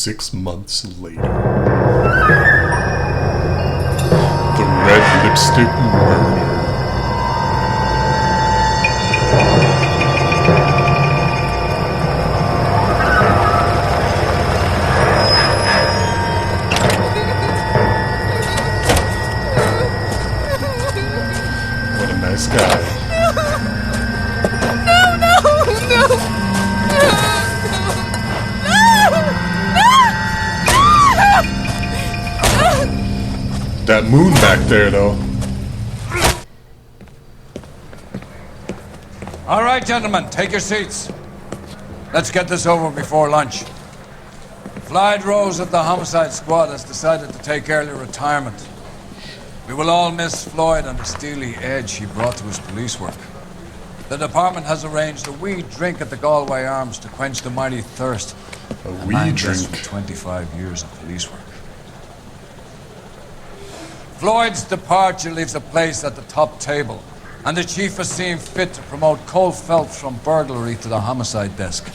6 months later. The Red Lipstick Murder. What a nice guy. That moon back there, though. All right, gentlemen, take your seats. Let's get this over before lunch. Floyd Rose of the Homicide Squad has decided to take early retirement. We will all miss Floyd and the steely edge he brought to his police work. The department has arranged a wee drink at the Galway Arms to quench the mighty thirst. A wee drink. For 25 years of police work. Floyd's departure leaves a place at the top table, and the chief has seen fit to promote Cole Phelps from burglary to the homicide desk.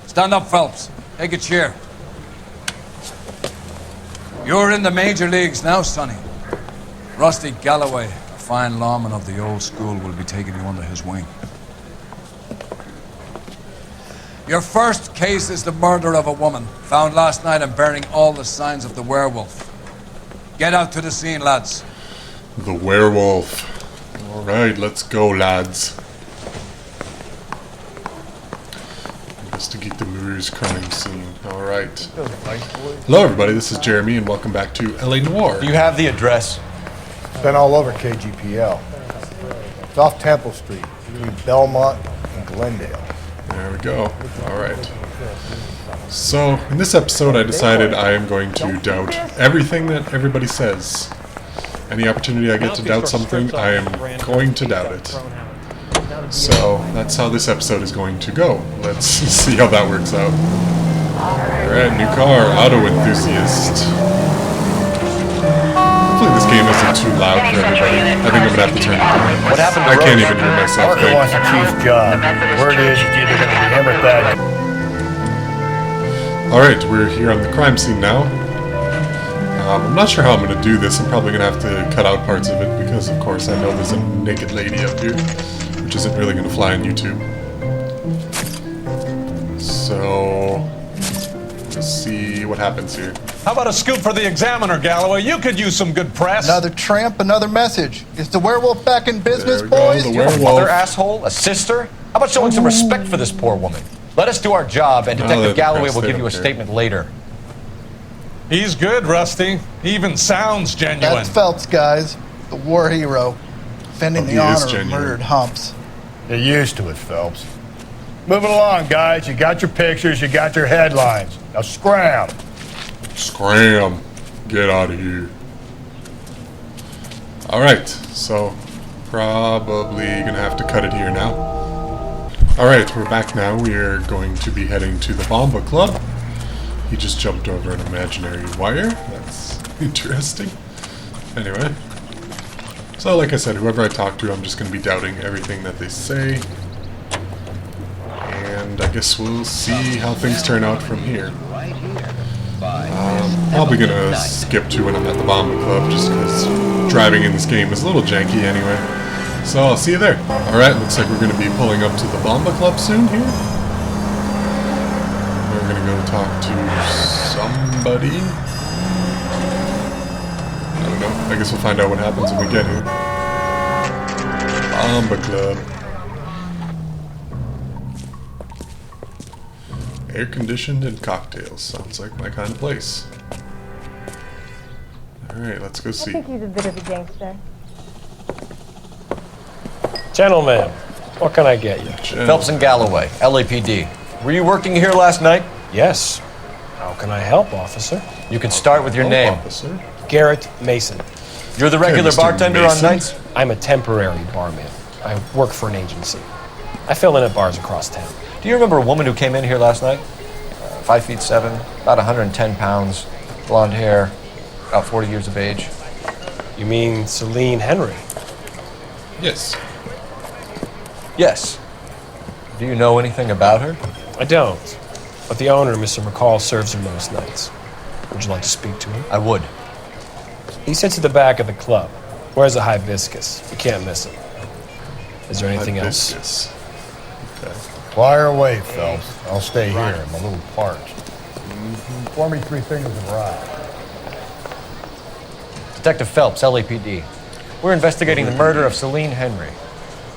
Stand up, Phelps. Take a chair. You're in the major leagues now, Sonny. Rusty Galloway, a fine lawman of the old school, will be taking you under his wing. Your first case is the murder of a woman, found last night and bearing all the signs of the werewolf. Get out to the scene, lads. The werewolf. Alright, let's go, lads. Investigate the murder's crime scene. Alright. Hello, everybody. This is Jeremy, and welcome back to LA Noire. Do you have the address? It's been all over KGPL. It's off Temple Street, between Belmont and Glendale. There we go. Alright. So, in this episode, I decided I am going to doubt everything that everybody says. Any opportunity I get to doubt something, I am going to doubt it. So, that's how this episode is going to go. Let's see how that works out. Alright, new car, auto enthusiast. Hopefully this game isn't too loud for everybody. I think I'm gonna have to turn it down. What happened to I can't Rose? even hear myself Parker think. wants the chief's job. Word is it's either going to be him or that. Alright, we're here on the crime scene now. I'm not sure how I'm going to do this. I'm probably going to have to cut out parts of it because, of course, I know there's a naked lady up here, which isn't really going to fly on YouTube. So, let's see what happens here. How about a scoop for the Examiner, Galloway? You could use some good press. Another tramp, another message. Is the werewolf back in business, There we go, boys? the You have a werewolf. mother, asshole? A sister? How about showing some respect for this poor woman? Let us do our job, and Detective they're Galloway depressed. will They give you a don't care. statement later. He's good, Rusty. He even sounds genuine. That's Phelps, guys. The war hero. Defending Oh, the he is honor of genuine. murdered humps. You're used to it, Phelps. Moving along, guys. You got your pictures, you got your headlines. Now scram. Scram! Get out of here. Alright, so probably gonna have to cut it here now. Alright, we're back now. We're going to be heading to the Bomba Club. He just jumped over an imaginary wire. That's interesting. Anyway. So like I said, whoever I talk to, I'm just going to be doubting everything that they say. And I guess we'll see how things turn out from here. Probably going to skip to when I'm at the Bomba Club, just because driving in this game is a little janky anyway. So I'll see you there. Alright, looks like we're going to be pulling up to the Bomba Club soon here. We're going to go talk to somebody. I don't know. I guess we'll find out what happens when we get here. Bomba Club. Air conditioned and cocktails. Sounds like my kind of place. Alright, let's go see. I think he's a bit of a gangster. Gentlemen, what can I get you? Phelps and Galloway, LAPD. Were you working here last night? Yes. How can I help, officer? You can start with your name. Officer. Garrett Mason. You're the regular Mr. bartender on Mason? nights? I'm a temporary barman. I work for an agency. I fill in at bars across town. Do you remember a woman who came in here last night? 5'7", about 110 pounds, blonde hair, about 40 years of age. You mean Celine Henry? Yes. Yes. Do you know anything about her? I don't. But the owner, Mr. McCall, serves her most nights. Would you like to speak to him? I would. He sits at the back of the club. Wears a hibiscus. You can't miss him. Is there anything else? Hibiscus. Okay. Fire away, Phelps. I'll stay here. I'm a little parched. Pour me 3 fingers of rye. Detective Phelps, LAPD. We're investigating the murder of Celine Henry.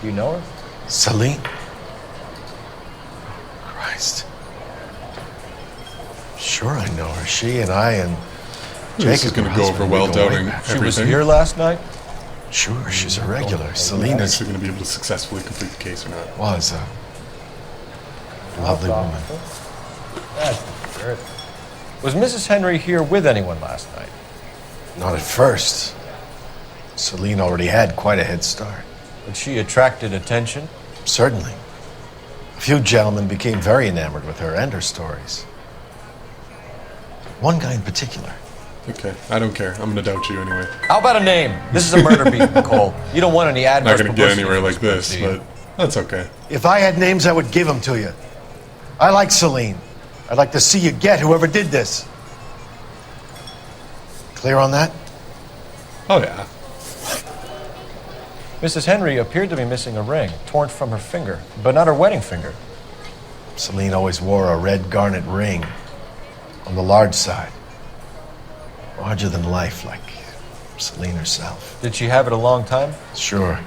Do you know her? Celine? Christ. Sure I know her. She and I and This is Jacob, going her to go husband, over we well, go way doubting back. She was everything. here last night? Sure, she's a regular. Celine I'm is, actually going to be able to successfully complete the case or not. was a lovely woman. Was Mrs. Henry here with anyone last night? Not at first. Celine already had quite a head start. But she attracted attention? Certainly. A few gentlemen became very enamored with her and her stories. One guy in particular. Okay, I don't care. I'm going to doubt you anyway. How about a name? This is a murder beat, Nicole. You don't want any Not adverse going to get publicity anywhere from like this, do you? but that's okay. If I had names, I would give them to you. I like Celine. I'd like to see you get whoever did this. Clear on that? Oh, yeah. Mrs. Henry appeared to be missing a ring, torn from her finger, but not her wedding finger. Celine always wore a red garnet ring on the large side. Larger than life, like Celine herself. Did she have it a long time? Sure.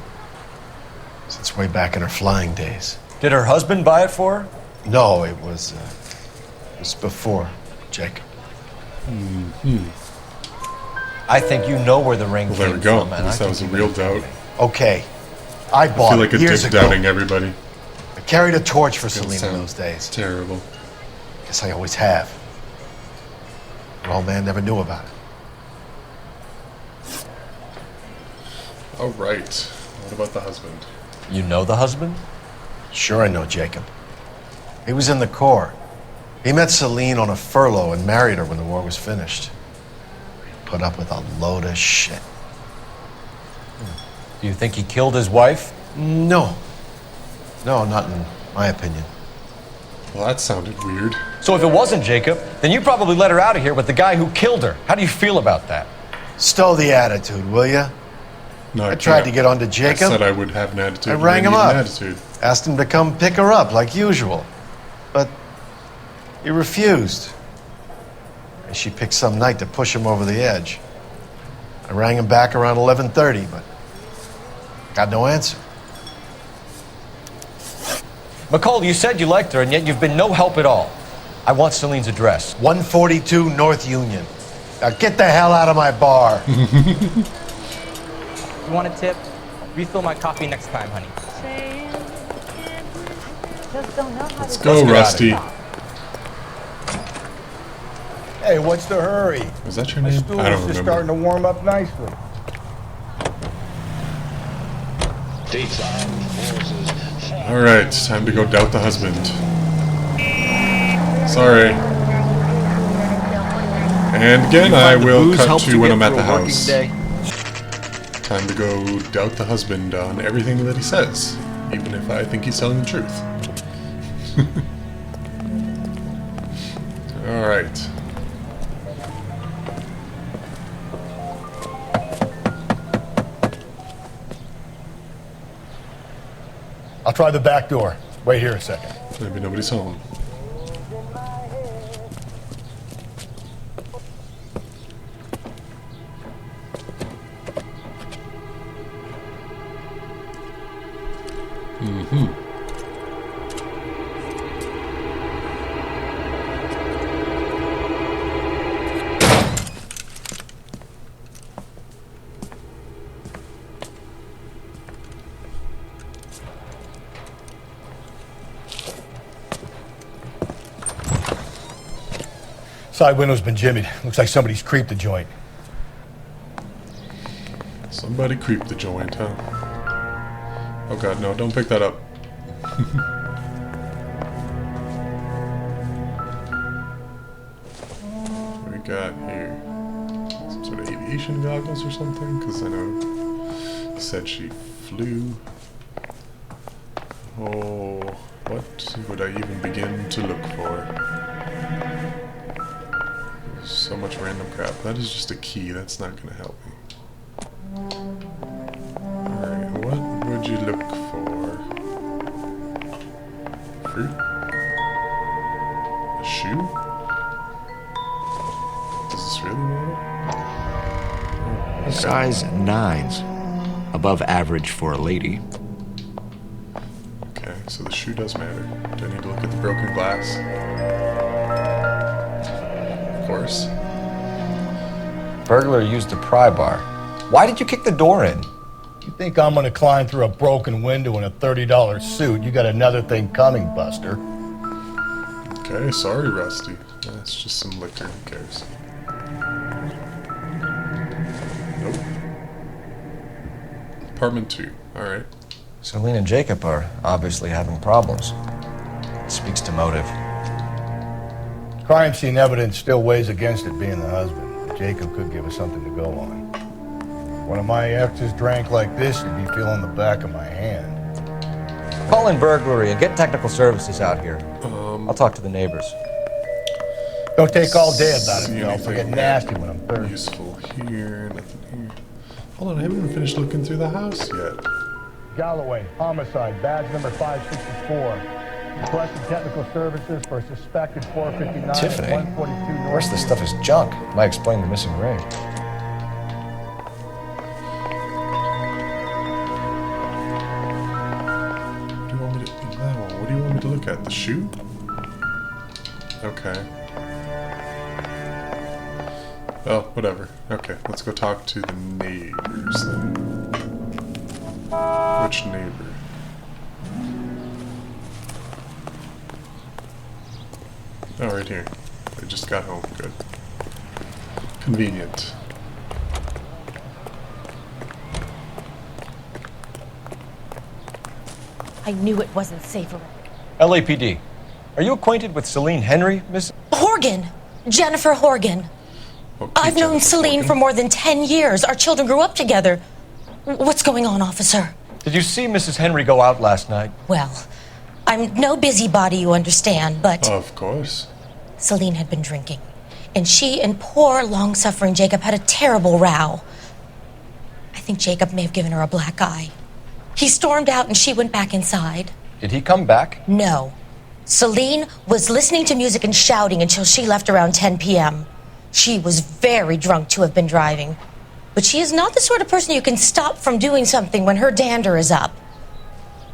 Since way back in her flying days. Did her husband buy it for her? No, it was before Jacob. I think you know where the ring Well, there came we go. from. At and least I that was think a you real may tell doubt. me. Okay. I I bought feel like it a years dick ago. doubting everybody. I carried a torch for It's gonna Celine in sound those days. Terrible. Guess I always have. Her old man never knew about it. All right. What about the husband? You know the husband? Sure, I know Jacob. He was in the Corps. He met Celine on a furlough and married her when the war was finished. Put up with a load of shit. Do you think he killed his wife? No. No, not in my opinion. Well, that sounded weird. So if it wasn't Jacob, then you probably let her out of here with the guy who killed her. How do you feel about that? Stow the attitude, will ya? No, I tried to can't. get onto I Jacob. said I would have an attitude. I and rang then him you had up. An attitude. Asked him to come pick her up like usual. But he refused. And she picked some night to push him over the edge. I rang him back around 11:30, but got no answer. McCall, you said you liked her, and yet you've been no help at all. I want Celine's address. 142 North Union. Now get the hell out of my bar. You want a tip? Refill my coffee next time, honey. Let's go, Rusty. Hey, what's the hurry? Was that your My name? stool I is don't just remember. starting to warm up nicely. All right, time to go doubt the husband. Sorry. And again, I will cut to when I'm at the house. Time to go doubt the husband on everything that he says, even if I think he's telling the truth. All right. I'll try the back door. Wait here a second. Maybe nobody's home. Side window's been jimmied. Looks like somebody's creeped the joint. Somebody creeped the joint, huh? Oh god, no, don't pick that up. What do we got here? Some sort of aviation goggles or something? Because I know it said she flew. Oh, What would I even begin to look for? So much random crap. That is just a key. That's not going to help me. Alright, what would you look for? Fruit? A shoe? Does this really matter? Size 9's above average for a lady. Okay, so the shoe does matter. Do I need to look at the broken glass? Of course. Burglar used a pry bar. Why did you kick the door in? You think I'm gonna climb through a broken window in a $30 suit? You got another thing coming, Buster. Okay, sorry, Rusty. That's just some liquor. Who cares? Nope. Apartment 2. Alright. Celine and Jacob are obviously having problems. It speaks to motive. Crime scene evidence still weighs against it being the husband. Jacob could give us something to go on. One of my exes drank like this, you'd be feeling the back of my hand. Call in burglary and get technical services out here. I'll talk to the neighbors. Don't take all day about it, See Phelps. I get anything nasty when I'm thirsty. Useful here, nothing here. Hold on, I haven't even finished looking through the house yet. Galloway, homicide, badge number 564. Requesting technical services for a suspected 459 Tiffany? at 142 North. The rest of the stuff is junk. Might explain the missing ring. What do you want me to look at? The shoe? Okay. Oh, whatever. Okay, let's go talk to the neighbors then. Which neighbor? Oh, right here. They just got home. Good. Convenient. I knew it wasn't safe around. LAPD. Are you acquainted with Celine Henry, Miss? Horgan! Jennifer Horgan. Okay, I've known Jennifer Celine Horgan. for more than 10 years. Our children grew up together. What's going on, officer? Did you see Mrs. Henry go out last night? Well, I'm no busybody, you understand, but Of course. Celine had been drinking. And she and poor, long-suffering Jacob had a terrible row. I think Jacob may have given her a black eye. He stormed out and she went back inside. Did he come back? No. Celine was listening to music and shouting until she left around 10 p.m. She was very drunk to have been driving. But she is not the sort of person you can stop from doing something when her dander is up.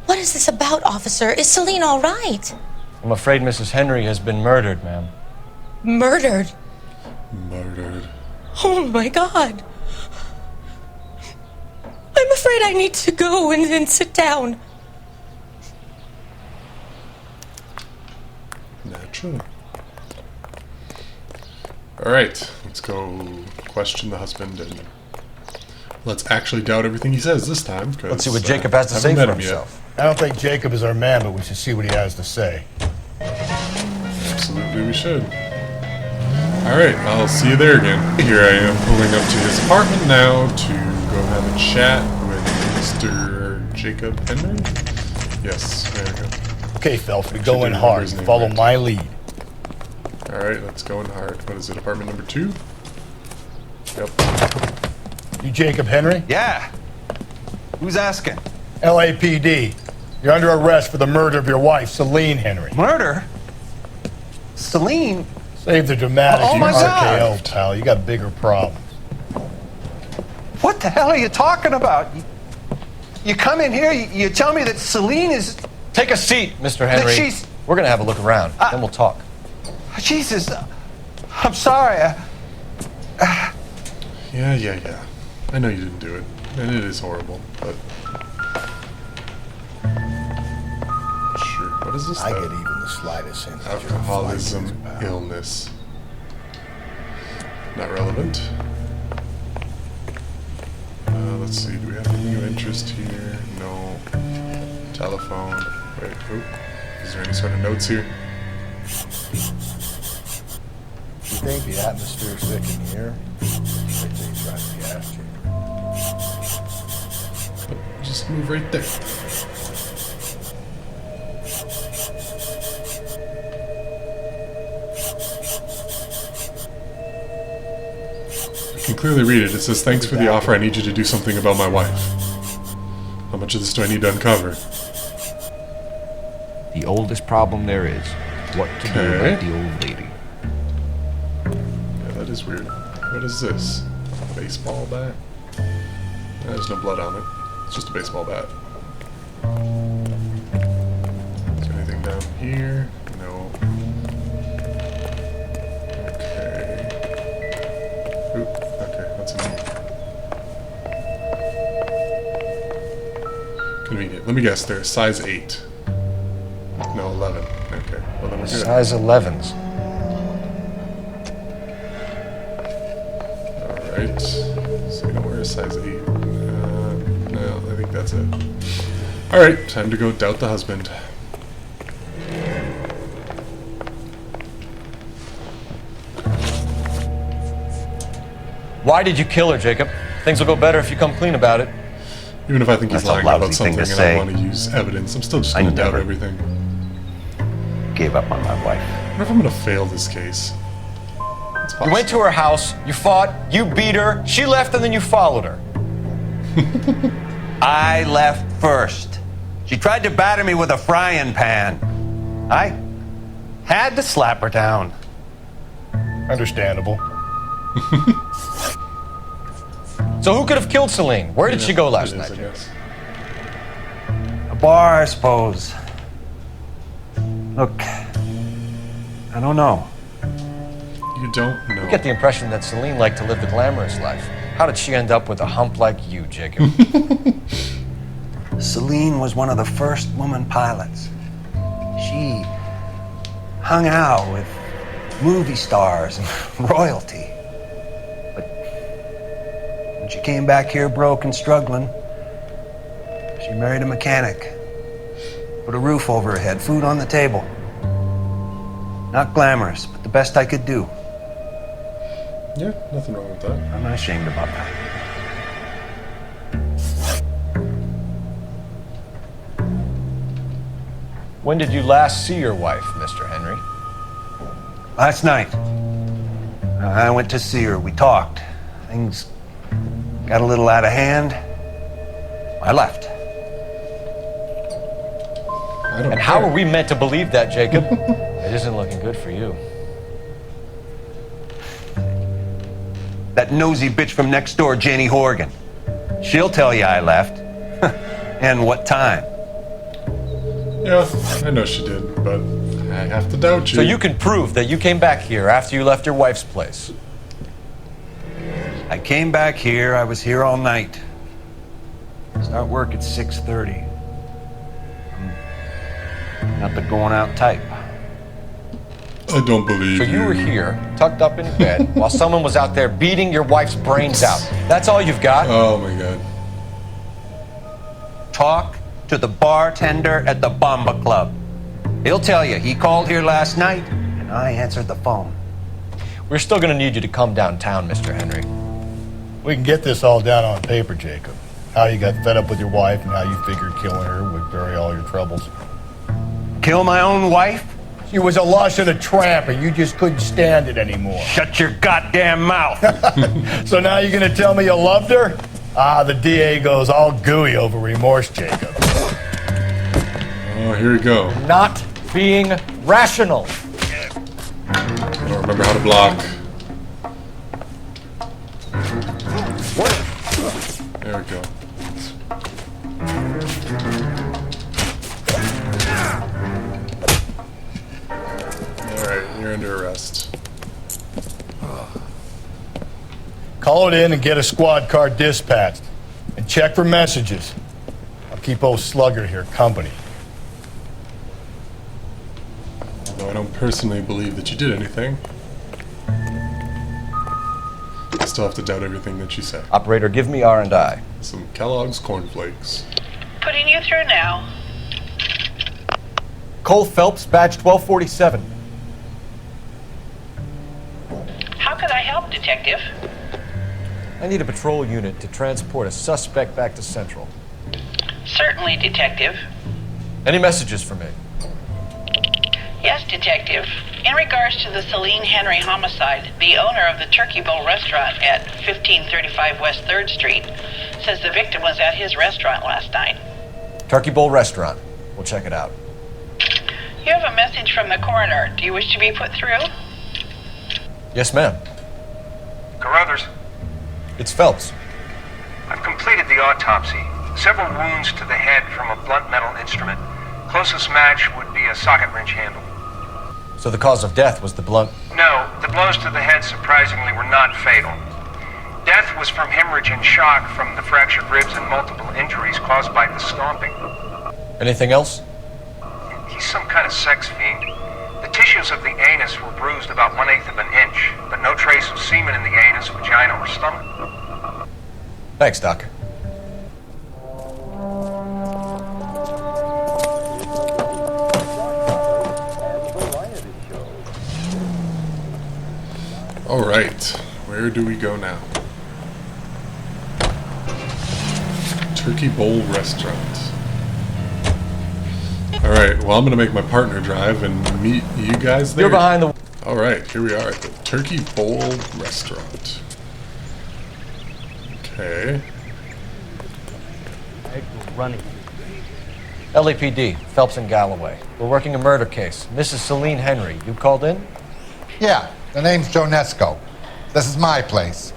What is this about, officer? Is Celine all right? I'm afraid Mrs. Henry has been murdered, ma'am. Murdered? Murdered. Oh, my God. I'm afraid I need to go and sit down. Naturally. Alright, let's go question the husband and let's actually doubt everything he says this time. Let's see what Jacob has to say for himself. I don't think Jacob is our man, but we should see what he has to say. Absolutely, we should. Alright, I'll see you there again. Here I am pulling up to his apartment now to go have a chat with Mr. Jacob Henry. Yes, there we go. Okay, Phelps, we Should go in remember hard. his name Follow right. my lead. Alright, let's go in hard. What is it, apartment number 2? Yep. You Jacob Henry? Yeah. Who's asking? LAPD. You're under arrest for the murder of your wife, Celine Henry. Murder? Celine? Save the dramatic Oh my RKO, God. pal. You got bigger problems. What the hell are you talking about? You come in here, you tell me that Celine is... Take a seat, Mr. Henry. she's- We're gonna have a look around, then we'll talk. Jesus, I'm sorry. Yeah. I know you didn't do it. And it is horrible, but... Sure. What is this, I though? get even the slightest sense that you're a Alcoholism, flight risk, pal. illness. Not relevant. Let's see, do we have any new interest here? No. Telephone. Wait, oop. Is there any sort of notes here? You think the atmosphere's thick in here? Everything's right in the ass chamber. Just move right there. can clearly read it. It says, "Thanks for the offer. I need you to do something about my wife." How much of this do I need to uncover? The oldest problem there is what to do about the old lady. Yeah, that is weird. What is this? Baseball bat? There's no blood on it. It's just a baseball bat. Is there anything down here? No. Okay. Oop, okay, that's enough. Convenient. Let me guess, they're size 8. No, 11. Okay, well then we're good. Size 11s. Alright. So, where is size 8? No, I think that's it. Alright, time to go doubt the husband. Why did you kill her, Jacob? Things will go better if you come clean about it. Even if I think he's That's a lying lousy about something thing to and say. I want to use evidence, I'm still just going to doubt never everything. Gave up on my wife. What if I'm going to fail this case? It's You possible. went to her house, you fought, you beat her, she left, and then you followed her. I left first. She tried to batter me with a frying pan. I had to slap her down. Understandable. So who could have killed Celine? Where did she go last It is, night, I Jacob? guess. A bar, I suppose. Look, I don't know. You don't know. I get the impression that Celine liked to live the glamorous life. How did she end up with a hump like you, Jacob? Celine was one of the first woman pilots. She hung out with movie stars and royalty. But when she came back here broke and struggling, she married a mechanic. Put a roof over her head, food on the table. Not glamorous, but the best I could do. Yeah, nothing wrong with that. I'm not ashamed about that. When did you last see your wife, Mr. Henry? Last night, I went to see her. We talked. Things got a little out of hand. I left. I don't And how care. are we meant to believe that, Jacob? It isn't looking good for you. That nosy bitch from next door, Janie Horgan. She'll tell you I left. And what time. Yeah, I know she did, but I have to doubt you. So you can prove that you came back here after you left your wife's place. I came back here. I was here all night. Start work at 6:30. I'm not the going out type. I don't believe So you were here, tucked up in bed, while someone was out there beating your wife's brains out. That's all you've got? Oh my god. Talk to the bartender at the Bomba Club. He'll tell you he called here last night and I answered the phone. We're still gonna need you to come downtown, Mr. Henry. We can get this all down on paper, Jacob. How you got fed up with your wife and how you figured killing her would bury all your troubles. Kill my own wife? She was a lush and a tramp, and you just couldn't stand it anymore. Shut your goddamn mouth. So now you're gonna tell me you loved her? Ah, the DA goes all gooey over remorse, Jacob. Oh, here we go. Not being rational. I don't remember how to block. There we go. Alright, you're under arrest. Call it in and get a squad car dispatched. And check for messages. I'll keep old Slugger here company. Although I don't personally believe that you did anything, I still have to doubt everything that you said. Operator, give me R&I. Some Kellogg's cornflakes. Putting you through now. Cole Phelps, badge 1247. How can I help, Detective? I need a patrol unit to transport a suspect back to Central. Certainly, Detective. Any messages for me? Yes, Detective. In regards to the Celine Henry homicide, the owner of the Turkey Bowl restaurant at 1535 West 3rd Street says the victim was at his restaurant last night. Turkey Bowl Restaurant. We'll check it out. You have a message from the coroner. Do you wish to be put through? Yes, ma'am. Carruthers, It's Phelps. I've completed the autopsy. Several wounds to the head from a blunt metal instrument. Closest match would be a socket wrench handle. So the cause of death was the blunt... No, the blows to the head surprisingly were not fatal. Death was from hemorrhage and shock from the fractured ribs and multiple injuries caused by the stomping. Anything else? He's some kind of sex fiend. The tissues of the anus were bruised about 1/8 of an inch, but no trace of semen in the anus, vagina, or stomach. Thanks, Doc. All right, where do we go now? Turkey Bowl Restaurant. All right, well, I'm gonna make my partner drive and meet you guys there. You're behind the... All right, here we are at the Turkey Bowl Restaurant. Okay. Running. LAPD, Phelps and Galloway. We're working a murder case. Mrs. Celine Henry, you called in? Yeah, the name's Jonesco. This is my place.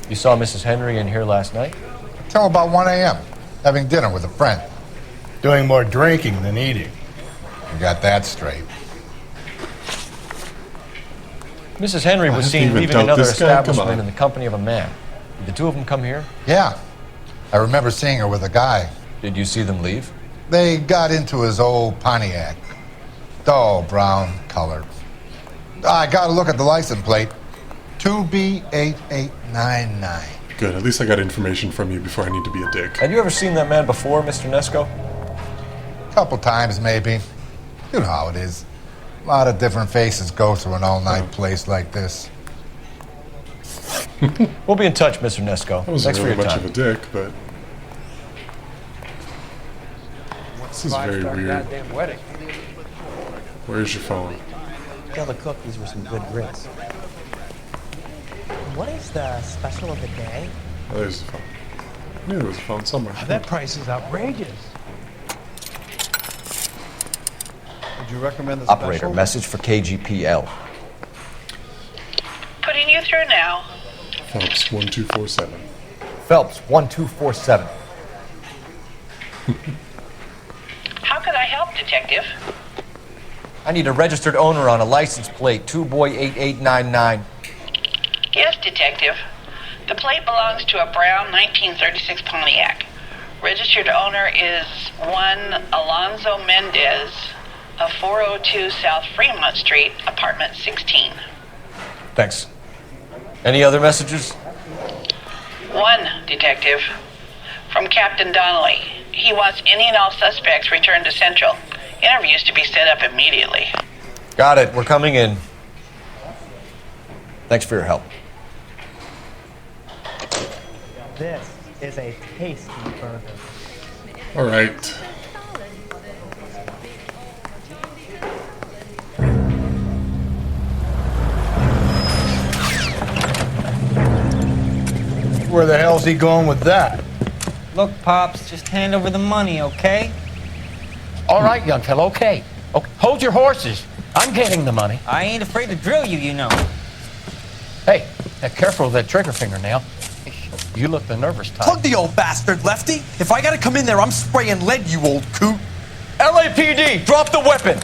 You saw Mrs. Henry in here last night? Till about 1 a.m., having dinner with a friend. Doing more drinking than eating. You got that straight. Mrs. Henry I was haven't seen even leaving dealt another this guy, come establishment on. in the company of a man. Did the two of them come here? Yeah, I remember seeing her with a guy. Did you see them leave? They got into his old Pontiac. Dull brown color. I got to look at the license plate. 2B8899. Good, at least I got information from you before I need to be a dick. Had you ever seen that man before, Mr. Nesco? Couple times, maybe. You know how it is. A lot of different faces go through an all-night place like this. We'll be in touch, Mr. Nesco. I wasn't Thanks for really your much time. of a dick, but... This is very weird. Wedding. Where's your phone? Tell the cook these were some good grits. What is the special of the day? Oh, there's the phone. I knew there was a phone somewhere. That price is outrageous. Would you recommend the special? Operator, message for KGPL. Putting you through now. Phelps 1247. Phelps, 1247. How could I help, Detective? I need a registered owner on a license plate, 2boy8899. Yes, Detective. The plate belongs to a brown 1936 Pontiac. Registered owner is one Alonzo Mendez of 402 South Fremont Street, apartment 16. Thanks. Any other messages? One, Detective. From Captain Donnelly. He wants any and all suspects returned to Central. Interviews to be set up immediately. Got it. We're coming in. Thanks for your help. This is a tasty burger. All right. Where the hell's he going with that? Look, Pops, just hand over the money, okay? All right, young fellow, okay. Hold your horses. I'm getting the money. I ain't afraid to drill you, you know. Hey, careful with that trigger finger now. You look the nervous type. Plug the old bastard, Lefty. If I gotta come in there, I'm spraying lead, you old coot. LAPD, drop the weapon!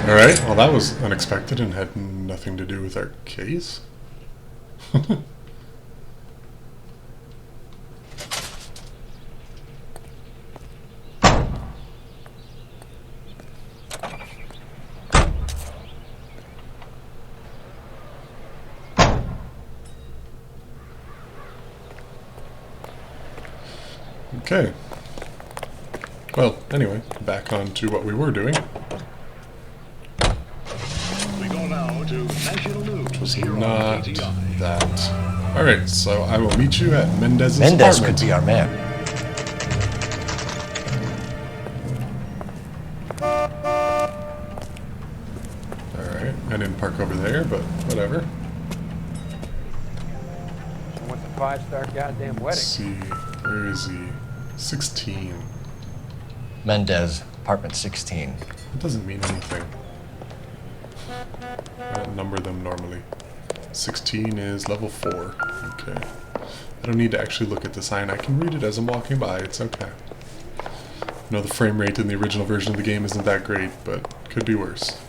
Alright, well that was unexpected and had nothing to do with our case. Okay. Well, anyway, back on to what we were doing. We go now to national news. Which was not that. Alright, so I will meet you at Mendez's Mendez apartment. could be our man. Alright, I didn't park over there, but whatever. What's a 5-star goddamn wedding? Let's see, where is he? 16. Mendez, apartment 16. It doesn't mean anything. I don't number them normally. 16 is level 4. Okay. I don't need to actually look at the sign. I can read it as I'm walking by. It's okay. I know the frame rate in the original version of the game isn't that great, but could be worse.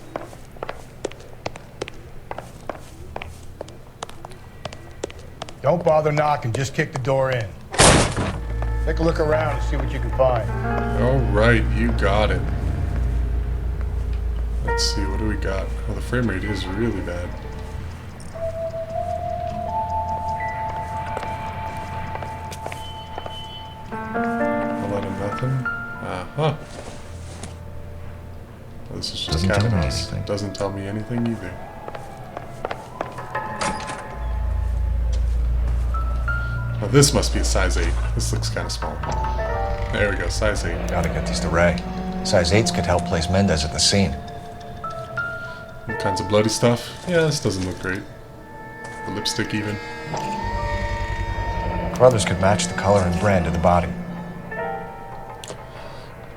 Don't bother knocking, just kick the door in. Take a look around and see what you can find. Alright, you got it. Let's see, what do we got? Oh, the frame rate is really bad. A lot of nothing. Uh-huh. Well, this is just Doesn't cat tell and me mouse. anything. Doesn't tell me anything either. Now this must be a size 8. This looks kind of small. There we go, size 8. Gotta get these to Ray. Size 8s could help place Mendez at the scene. All kinds of bloody stuff. Yeah, this doesn't look great. The lipstick even. Brothers could match the color and brand of the body.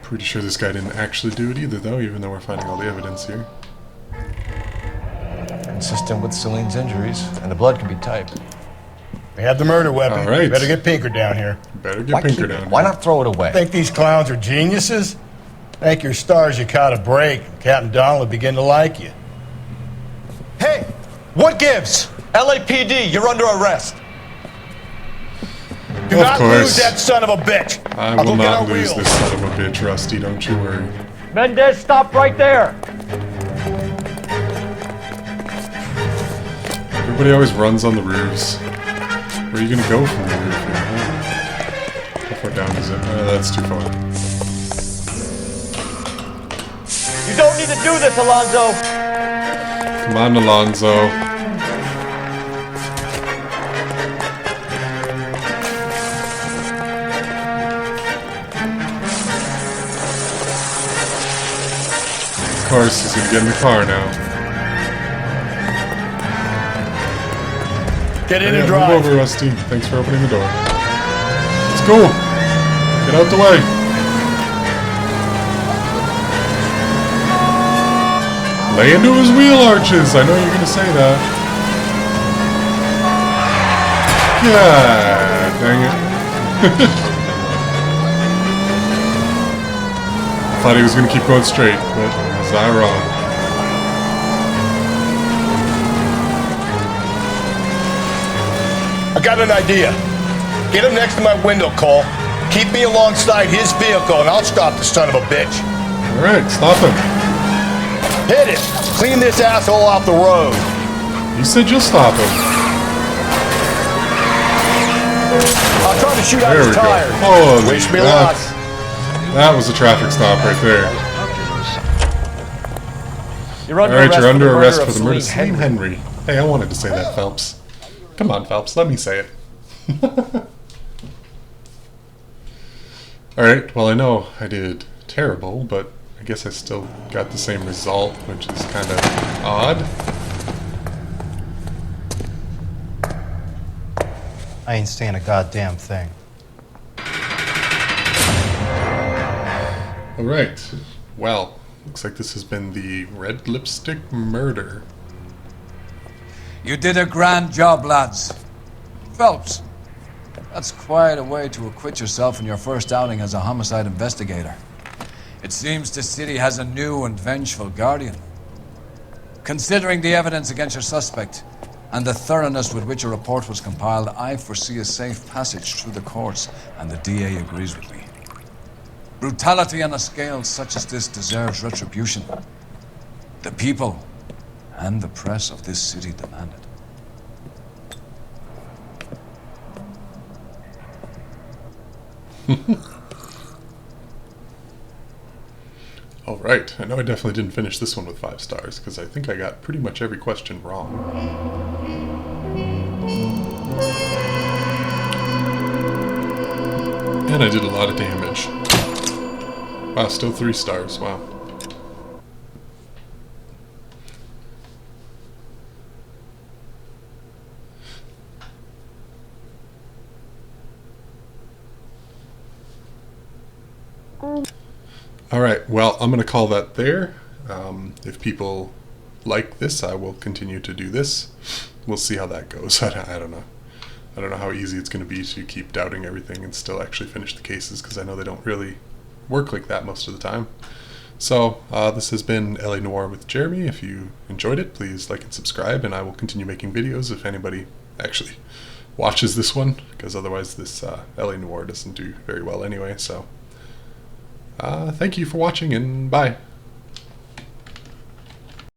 Pretty sure this guy didn't actually do it either, though, even though we're finding all the evidence here. Consistent with Celine's injuries, and the blood can be typed. We have the murder weapon. All right. Better get Pinker down here. Better get Pinker down. Why not throw it away? Think these clowns are geniuses? Thank your stars you caught a break. Captain Don will begin to like you. Hey, what gives? LAPD, you're under arrest. Do Of not course. lose that son of a bitch. I I'll will go get not our lose wheels. this son of a bitch, Rusty, don't you worry. Mendez, stop right there. Everybody always runs on the roofs. Where are you gonna go from the roof here, huh? How far down is it? That's too far. You don't need to do this, Alonzo. Come on, Alonzo. Of course, he's gonna get in the car now. Get in Yeah, and drive. Move over, Rusty. Thanks for opening the door. Let's go. Get out the way. Lay into his wheel arches. I know you're gonna say that. God dang it. I thought he was gonna keep going straight, but was I wrong? I got an idea. Get him next to my window, Cole. Keep me alongside his vehicle, and I'll stop the son of a bitch. All right, stop him. Hit it. Clean this asshole off the road. You said you'll stop him. I'll try to shoot out There we his go. tires. Holy, Wish me luck. that was a traffic stop right there. You're All under right, arrest you're under for the arrest murder for of the murder of Celine Celine Henry. Hey, I wanted to say that, Phelps. Come on, Phelps, let me say it. Alright, well I know I did terrible, but I guess I still got the same result, which is kind of odd. I ain't saying a goddamn thing. Alright, well, looks like this has been the Red Lipstick Murder. You did a grand job, lads. Phelps, that's quite a way to acquit yourself in your first outing as a homicide investigator. It seems the city has a new and vengeful guardian. Considering the evidence against your suspect and the thoroughness with which a report was compiled, I foresee a safe passage through the courts, and the DA agrees with me. Brutality on a scale such as this deserves retribution. The people and the press of this city demand it. Alright, I know I definitely didn't finish this one with 5 stars, because I think I got pretty much every question wrong. And I did a lot of damage. Wow, still 3 stars, wow. Alright, well, I'm going to call that there. If people like this, I will continue to do this. We'll see how that goes. I don't know. I don't know how easy it's going to be to keep doubting everything and still actually finish the cases, because I know they don't really work like that most of the time. So, this has been LA Noire with Jeremy. If you enjoyed it, please like and subscribe, and I will continue making videos if anybody actually watches this one, because otherwise this LA Noire doesn't do very well anyway. So, thank you for watching, and bye.